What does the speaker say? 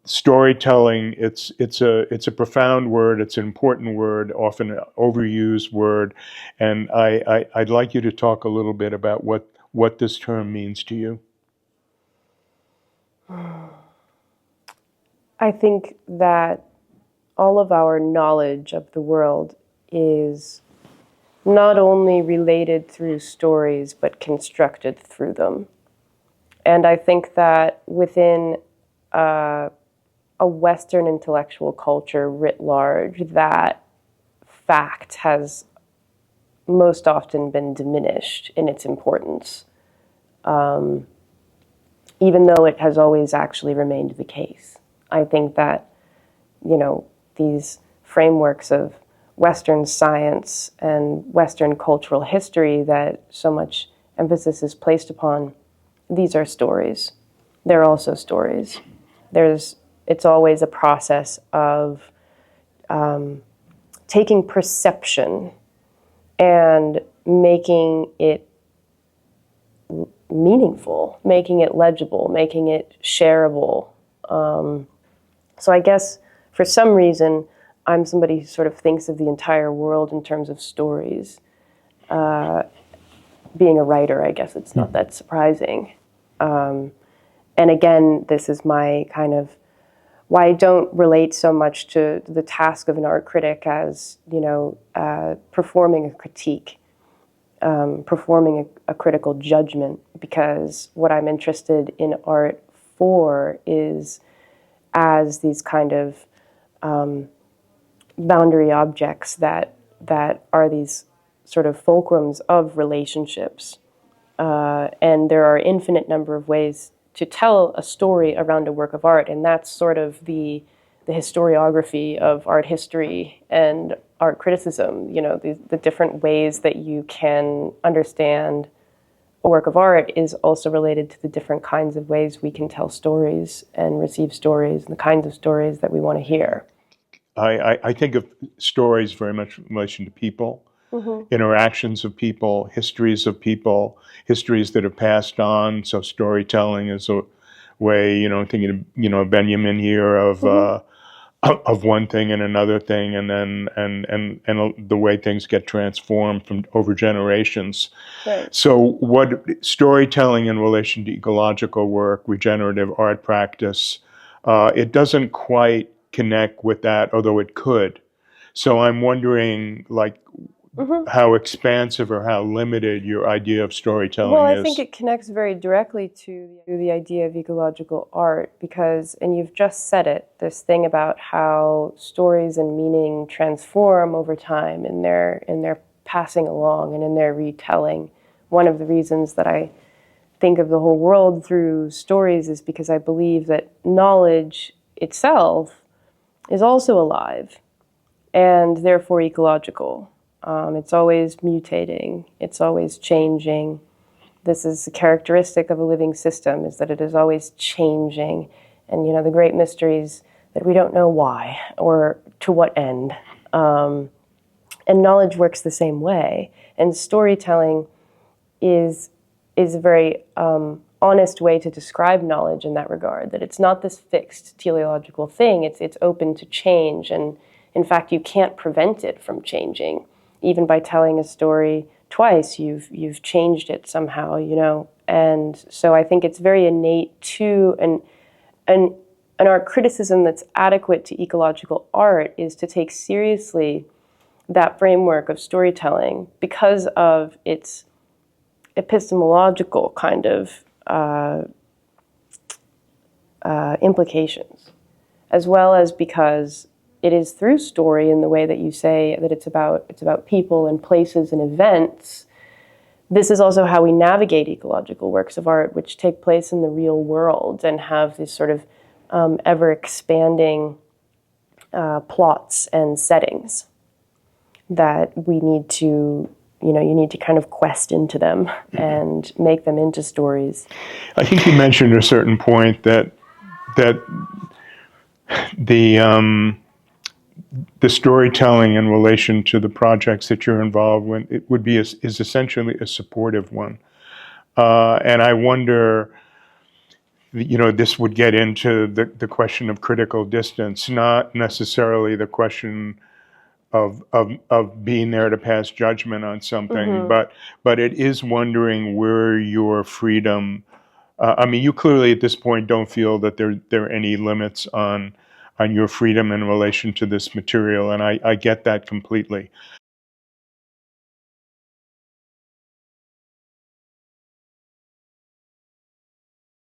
storytelling, it's a profound word, it's an important word, often an overused word, and I'd like you to talk a little bit about what this term means to you. I think that all of our knowledge of the world is not only related through stories, but constructed through them. And I think that within a Western intellectual culture writ large, that fact has most often been diminished in its importance, even though it has always actually remained the case. I think that, these frameworks of Western science and Western cultural history that so much emphasis is placed upon, these are stories. They're also stories. It's always a process of taking perception and making it meaningful, making it legible, making it shareable. So I guess for some reason, I'm somebody who sort of thinks of the entire world in terms of stories. Being a writer, I guess it's not that surprising. And again, this is my kind of why I don't relate so much to the task of an art critic as, performing a critique, performing a critical judgment, because what I'm interested in art for is as these kind of boundary objects that are these sort of fulcrums of relationships. And there are infinite number of ways to tell a story around a work of art, and that's sort of the historiography of art history and art criticism, the different ways that you can understand a work of art is also related to the different kinds of ways we can tell stories and receive stories and the kinds of stories that we want to hear. I think of stories very much in relation to people, interactions of people, histories that have passed on. So storytelling is a way, thinking of, Benjamin here of one thing and another thing, and then and the way things get transformed from over generations. Right. So what storytelling in relation to ecological work, regenerative art practice, it doesn't quite connect with that, although it could. So I'm wondering, how expansive or how limited your idea of storytelling is. Well, I think it connects very directly to the idea of ecological art because, and you've just said it, this thing about how stories and meaning transform over time in their passing along and in their retelling. One of the reasons that I think of the whole world through stories is because I believe that knowledge itself is also alive and therefore ecological. It's always mutating. It's always changing. This is a characteristic of a living system, is that it is always changing. And, the great mysteries that we don't know why or to what end. And knowledge works the same way. And storytelling is a very honest way to describe knowledge in that regard, that it's not this fixed teleological thing. It's open to change. And in fact, you can't prevent it from changing. Even by telling a story twice, you've changed it somehow, And so I think it's very innate to an art criticism that's adequate to ecological art is to take seriously that framework of storytelling because of its epistemological kind of implications, as well as because it is through story in the way that you say that it's about people and places and events. This is also how we navigate ecological works of art, which take place in the real world and have this sort of ever-expanding plots and settings that we need to, you need to kind of quest into them and make them into stories. I think you mentioned at a certain point that the storytelling in relation to the projects that you're involved with, it would be is essentially a supportive one. And I wonder, this would get into the question of critical distance, not necessarily the question of being there to pass judgment on something, but it is wondering where your freedom. I mean, you clearly at this point don't feel that there are any limits on your freedom in relation to this material, and I get that completely.